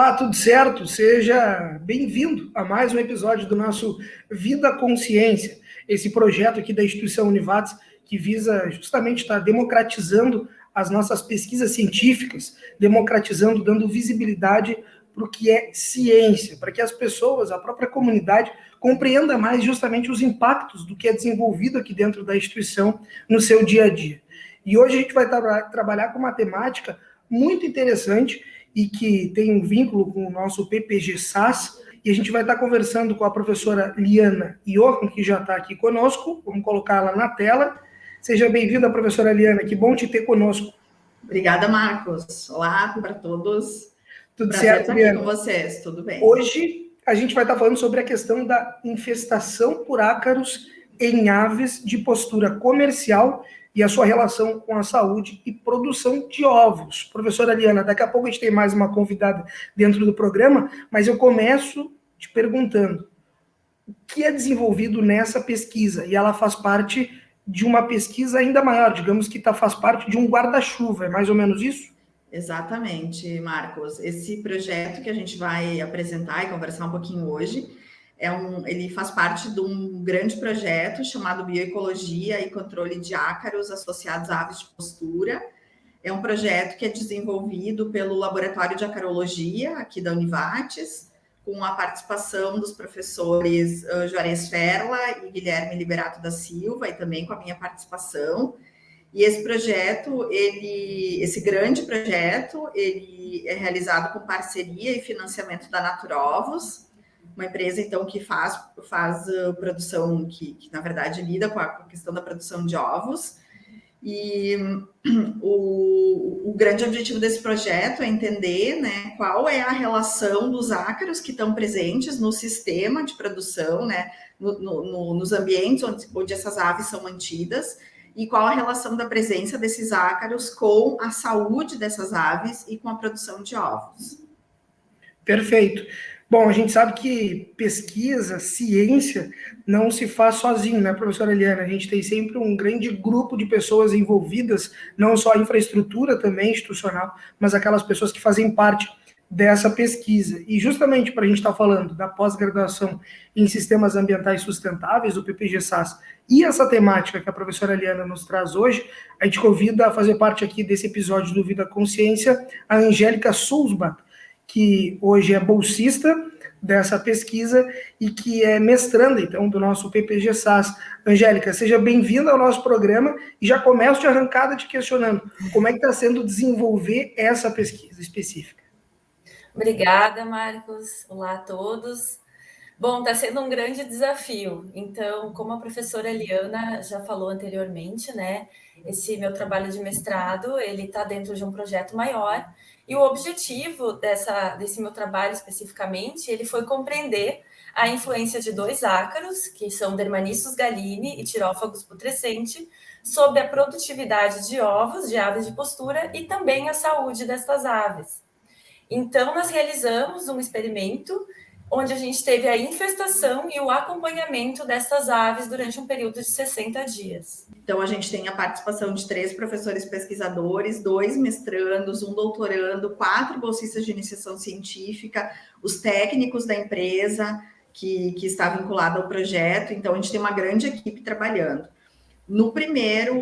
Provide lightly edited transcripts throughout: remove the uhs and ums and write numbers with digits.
Olá, tudo certo? Seja bem-vindo a mais um episódio do nosso Vida Consciência, esse projeto aqui da instituição Univates que visa justamente estar democratizando as nossas pesquisas científicas, democratizando, dando visibilidade para o que é ciência, para que as pessoas, a própria comunidade, compreenda mais justamente os impactos do que é desenvolvido aqui dentro da instituição no seu dia a dia. E hoje a gente vai trabalhar com uma temática muito interessante e que tem um vínculo com o nosso PPG-SAS, e a gente vai estar conversando com a professora Liana Johan, que já está aqui conosco. Vamos colocá-la na tela. Seja bem-vinda, professora Liana, que bom te ter conosco. Obrigada, Marcos. Olá para todos. Tudo Prazer certo, estar aqui Liana? com vocês, tudo bem. Hoje a gente vai estar falando sobre a questão da infestação por ácaros em aves de postura comercial e a sua relação com a saúde e produção de ovos. Professora Liana, daqui a pouco a gente tem mais uma convidada dentro do programa, mas eu começo te perguntando o que é desenvolvido nessa pesquisa, e ela faz parte de uma pesquisa ainda maior, digamos que faz parte de um guarda-chuva, é mais ou menos isso? Exatamente, Marcos. Esse projeto que a gente vai apresentar e conversar um pouquinho hoje, ele faz parte de um grande projeto chamado Bioecologia e Controle de Ácaros Associados a Aves de Postura. É um projeto que é desenvolvido pelo Laboratório de Acarologia, aqui da Univates, com a participação dos professores Juarez Ferla e Guilherme Liberato da Silva, e também com a minha participação. E esse projeto, esse grande projeto, ele é realizado com parceria e financiamento da Naturovos, uma empresa, então, que faz produção, que na verdade lida com a questão da produção de ovos. E o grande objetivo desse projeto é entender, né, qual é a relação dos ácaros que estão presentes no sistema de produção, né, nos ambientes onde essas aves são mantidas, e qual a relação da presença desses ácaros com a saúde dessas aves e com a produção de ovos. Perfeito. Bom, a gente sabe que pesquisa, ciência, não se faz sozinho, né, professora Eliana? A gente tem sempre um grande grupo de pessoas envolvidas, não só a infraestrutura também institucional, mas aquelas pessoas que fazem parte dessa pesquisa. E justamente para a gente estar falando da pós-graduação em sistemas ambientais sustentáveis, o PPG-SAS, e essa temática que a professora Eliana nos traz hoje, a gente convida a fazer parte aqui desse episódio do Vida Consciência a Angélica Sulzbach, que hoje é bolsista dessa pesquisa e que é mestranda, então, do nosso PPG-SAS. Angélica, seja bem-vinda ao nosso programa e já começo de arrancada te questionando como é que está sendo desenvolver essa pesquisa específica. Obrigada, Marcos. Olá a todos. Bom, está sendo um grande desafio. Então, como a professora Eliana já falou anteriormente, né, esse meu trabalho de mestrado, ele está dentro de um projeto maior, e o objetivo desse meu trabalho especificamente, ele foi compreender a influência de dois ácaros, que são Dermanissus gallini e Thyrophagos putrescenti, sobre a produtividade de ovos de aves de postura e também a saúde destas aves. Então, nós realizamos um experimento onde a gente teve a infestação e o acompanhamento dessas aves durante um período de 60 dias. Então, a gente tem a participação de 3 professores pesquisadores, 2 mestrandos, 1 doutorando, 4 bolsistas de iniciação científica, os técnicos da empresa que está vinculada ao projeto. Então, a gente tem uma grande equipe trabalhando. No primeiro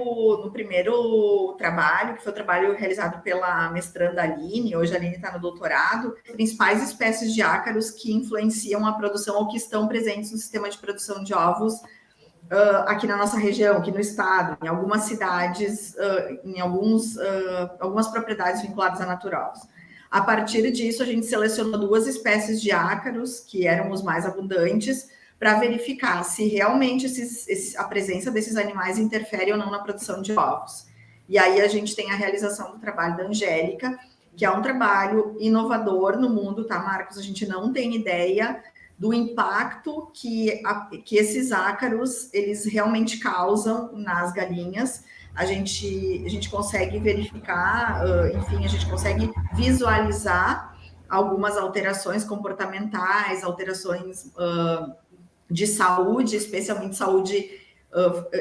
trabalho, que foi o trabalho realizado pela mestranda Aline, hoje a Aline está no doutorado, as principais espécies de ácaros que influenciam a produção ou que estão presentes no sistema de produção de ovos aqui na nossa região, aqui no estado, em algumas cidades, em algumas propriedades vinculadas a Naturovos. A partir disso, a gente selecionou 2 espécies de ácaros, que eram os mais abundantes, para verificar se realmente a presença desses animais interfere ou não na produção de ovos. E aí a gente tem a realização do trabalho da Angélica, que é um trabalho inovador no mundo, tá, Marcos? A gente não tem ideia do impacto que esses ácaros, eles realmente causam nas galinhas. A gente consegue verificar, enfim, a gente consegue visualizar algumas alterações comportamentais, alterações de saúde, especialmente saúde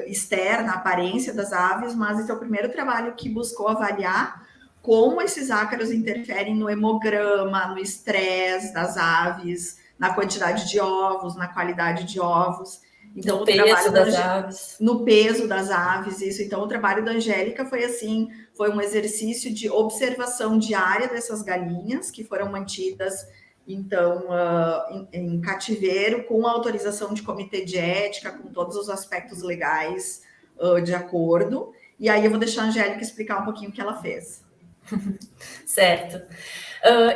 externa, a aparência das aves, mas esse é o primeiro trabalho que buscou avaliar como esses ácaros interferem no hemograma, no estresse das aves, na quantidade de ovos, na qualidade de ovos. Então, no peso das aves. No peso das aves, isso. Então, o trabalho da Angélica foi assim, foi um exercício de observação diária dessas galinhas que foram mantidas, então, em cativeiro, com autorização de comitê de ética, com todos os aspectos legais de acordo. E aí eu vou deixar a Angélica explicar um pouquinho o que ela fez. Certo.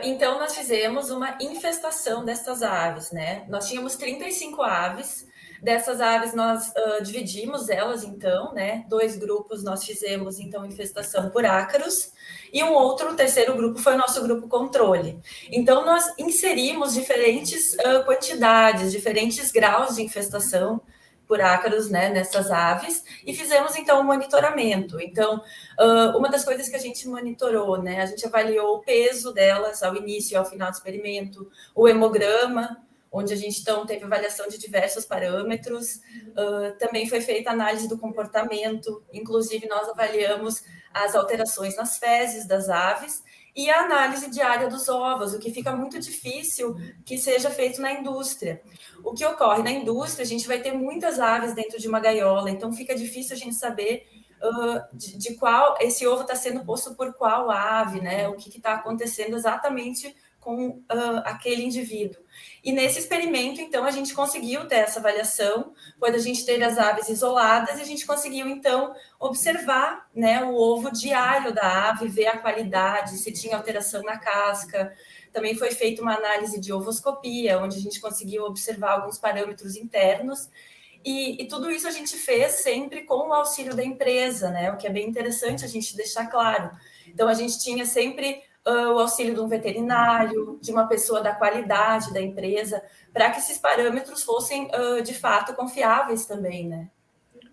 Então, nós fizemos uma infestação dessas aves, né? Nós tínhamos 35 aves. Dessas aves, nós dividimos elas, então, né? 2 grupos nós fizemos, então, infestação por ácaros. E um terceiro grupo foi o nosso grupo controle. Então, nós inserimos diferentes quantidades, diferentes graus de infestação por ácaros, né, nessas aves, e fizemos, então, um monitoramento. Então, uma das coisas que a gente monitorou, né, a gente avaliou o peso delas ao início e ao final do experimento, o hemograma, onde a gente, então, teve avaliação de diversos parâmetros, também foi feita análise do comportamento, inclusive nós avaliamos as alterações nas fezes das aves, e a análise diária dos ovos, o que fica muito difícil que seja feito na indústria. O que ocorre na indústria, a gente vai ter muitas aves dentro de uma gaiola, então fica difícil a gente saber de qual esse ovo está sendo posto por qual ave, né? O que está acontecendo exatamente com aquele indivíduo. E nesse experimento, então, a gente conseguiu ter essa avaliação, quando a gente teve as aves isoladas, e a gente conseguiu, então, observar, né, o ovo diário da ave, ver a qualidade, se tinha alteração na casca. Também foi feita uma análise de ovoscopia, onde a gente conseguiu observar alguns parâmetros internos, e tudo isso a gente fez sempre com o auxílio da empresa, né, o que é bem interessante a gente deixar claro. Então, a gente tinha sempre o auxílio de um veterinário, de uma pessoa da qualidade da empresa, para que esses parâmetros fossem, de fato, confiáveis também, né?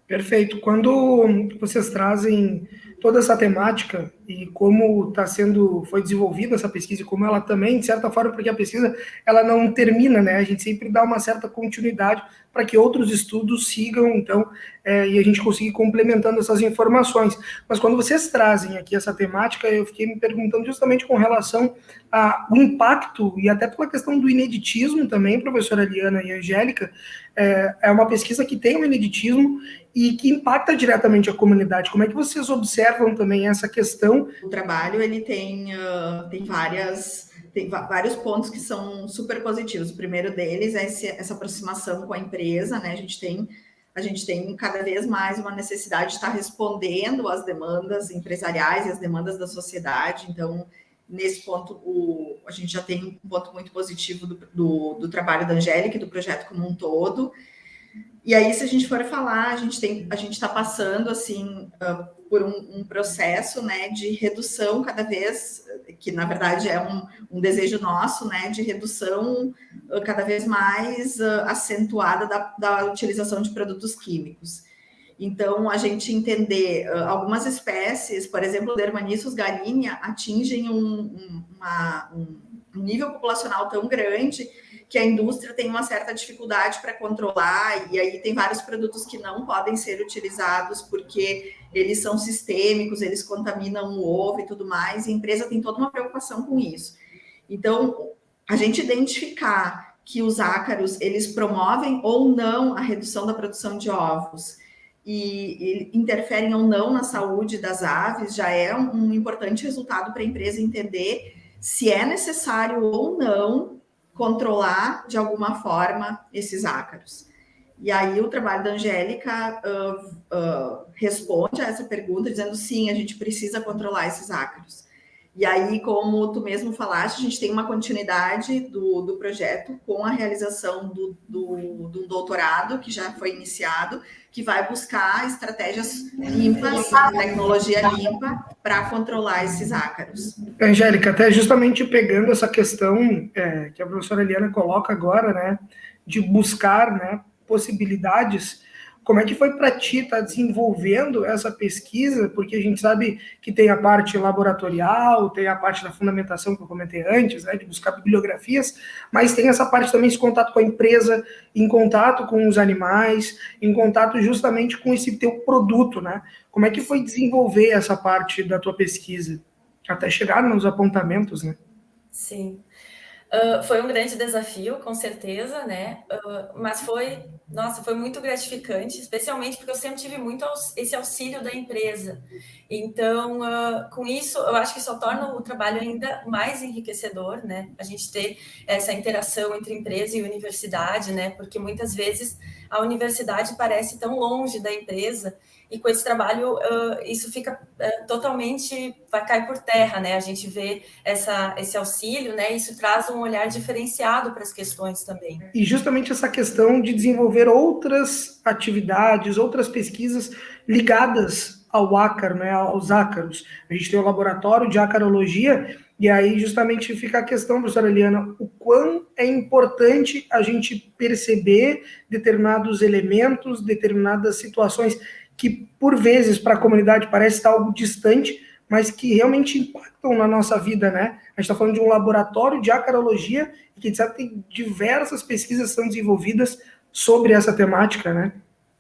Perfeito. Quando vocês trazem toda essa temática e como foi desenvolvida essa pesquisa e como ela também, de certa forma, porque a pesquisa ela não termina, né? A gente sempre dá uma certa continuidade para que outros estudos sigam, então, e a gente consiga ir complementando essas informações. Mas quando vocês trazem aqui essa temática, eu fiquei me perguntando justamente com relação ao impacto e até pela questão do ineditismo também, professora Eliana e Angélica, é uma pesquisa que tem um ineditismo e que impacta diretamente a comunidade. Como é que vocês observam também essa questão? O trabalho ele tem vários pontos que são super positivos. O primeiro deles é essa aproximação com a empresa, né? A gente tem cada vez mais uma necessidade de estar respondendo às demandas empresariais e às demandas da sociedade. Então, nesse ponto, a gente já tem um ponto muito positivo do trabalho da Angélica e do projeto como um todo. E aí, se a gente for falar, a gente está passando assim por um processo, né, de redução cada vez, que na verdade é um desejo nosso, né, de redução cada vez mais acentuada da utilização de produtos químicos. Então, a gente entender algumas espécies, por exemplo, o Dermanissus galinha, atingem um nível populacional tão grande que a indústria tem uma certa dificuldade para controlar, e aí tem vários produtos que não podem ser utilizados porque eles são sistêmicos, eles contaminam o ovo e tudo mais, e a empresa tem toda uma preocupação com isso. Então, a gente identificar que os ácaros, eles promovem ou não a redução da produção de ovos, e interferem ou não na saúde das aves, já é um importante resultado para a empresa entender se é necessário ou não controlar de alguma forma esses ácaros. E aí o trabalho da Angélica responde a essa pergunta dizendo sim, a gente precisa controlar esses ácaros. E aí, como tu mesmo falaste, a gente tem uma continuidade do projeto com a realização do doutorado que já foi iniciado, que vai buscar estratégias limpas, tecnologia limpa, para controlar esses ácaros. Angélica, até justamente pegando essa questão que a professora Eliana coloca agora, né, de buscar, né, possibilidades, como é que foi para ti estar desenvolvendo essa pesquisa? Porque a gente sabe que tem a parte laboratorial, tem a parte da fundamentação que eu comentei antes, né, de buscar bibliografias, mas tem essa parte também, esse contato com a empresa, em contato com os animais, em contato justamente com esse teu produto, né? Como é que foi desenvolver essa parte da tua pesquisa? até chegar nos apontamentos, né? Sim. Foi um grande desafio, com certeza, né? Mas foi muito gratificante, especialmente porque eu sempre tive muito esse auxílio da empresa. Então, com isso, eu acho que só torna o trabalho ainda mais enriquecedor, né? A gente ter essa interação entre empresa e universidade, né? Porque muitas vezes a universidade parece tão longe da empresa, e com esse trabalho isso fica totalmente, vai cair por terra, né? A gente vê esse auxílio, né? Isso traz um olhar diferenciado para as questões também. E justamente essa questão de desenvolver outras atividades, outras pesquisas ligadas ao ácaro, né? Aos ácaros. A gente tem o laboratório de acarologia, e aí justamente fica a questão, professora Eliana, o quão é importante a gente perceber determinados elementos, determinadas situações que, por vezes, para a comunidade parece estar algo distante, mas que realmente impactam na nossa vida, né? A gente está falando de um laboratório de acarologia, e que, de certo, tem diversas pesquisas sendo desenvolvidas sobre essa temática, né?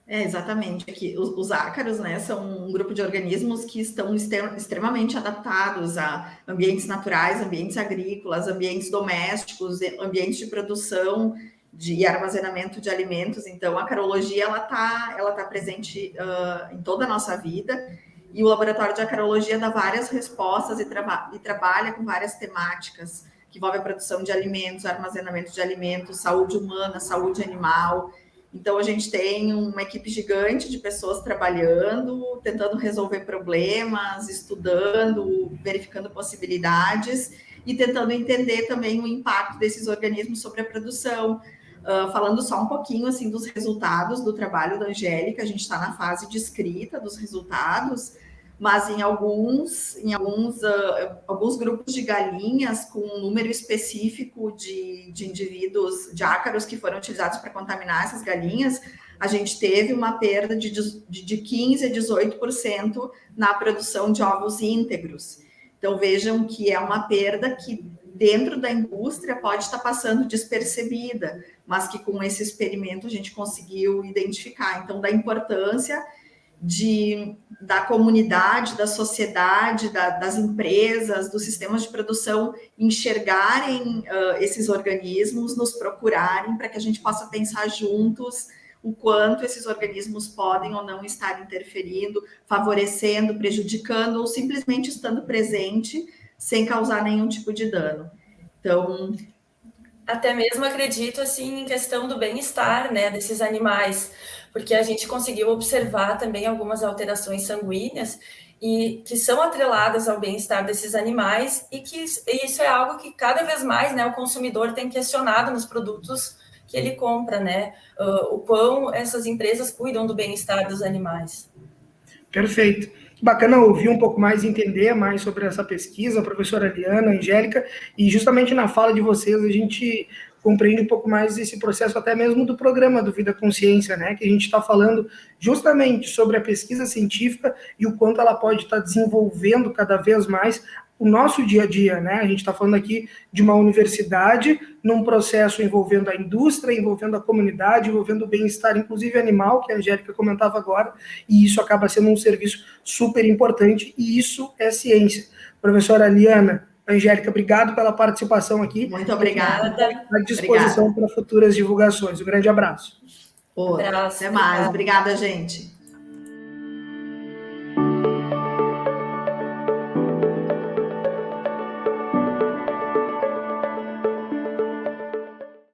Exatamente. Aqui, os ácaros, né, são um grupo de organismos que estão extremamente adaptados a ambientes naturais, ambientes agrícolas, ambientes domésticos, ambientes de produção e armazenamento de alimentos. Então, a acarologia ela tá presente em toda a nossa vida, e o laboratório de acarologia dá várias respostas e trabalha com várias temáticas que envolvem a produção de alimentos, armazenamento de alimentos, saúde humana, saúde animal. Então, a gente tem uma equipe gigante de pessoas trabalhando, tentando resolver problemas, estudando, verificando possibilidades e tentando entender também o impacto desses organismos sobre a produção. Falando só um pouquinho assim dos resultados do trabalho da Angélica, a gente está na fase de escrita dos resultados, mas em alguns grupos de galinhas com um número específico de indivíduos de ácaros que foram utilizados para contaminar essas galinhas, a gente teve uma perda de 15% a 18% na produção de ovos íntegros. Então, vejam que é uma perda que dentro da indústria pode estar passando despercebida, mas que com esse experimento a gente conseguiu identificar. Então, da importância da comunidade, da sociedade, das empresas, dos sistemas de produção enxergarem esses organismos, nos procurarem para que a gente possa pensar juntos o quanto esses organismos podem ou não estar interferindo, favorecendo, prejudicando ou simplesmente estando presente sem causar nenhum tipo de dano. Então, até mesmo acredito assim em questão do bem-estar, né, desses animais, porque a gente conseguiu observar também algumas alterações sanguíneas e que são atreladas ao bem-estar desses animais, e que isso é algo que cada vez mais, né, o consumidor tem questionado nos produtos que ele compra, né, o quão essas empresas cuidam do bem-estar dos animais. Perfeito. Bacana ouvir um pouco mais, entender mais sobre essa pesquisa, a professora Eliana, a Angélica, e justamente na fala de vocês a gente compreende um pouco mais esse processo até mesmo do programa do Vida Consciência, né, que a gente está falando justamente sobre a pesquisa científica e o quanto ela pode estar desenvolvendo cada vez mais o nosso dia a dia, né? A gente está falando aqui de uma universidade num processo envolvendo a indústria, envolvendo a comunidade, envolvendo o bem-estar, inclusive animal, que a Angélica comentava agora, e isso acaba sendo um serviço super importante, e isso é ciência. Professora Eliana, Angélica, obrigado pela participação aqui. Muito obrigada. À disposição para futuras divulgações. Um grande abraço. Até mais. Obrigada, gente.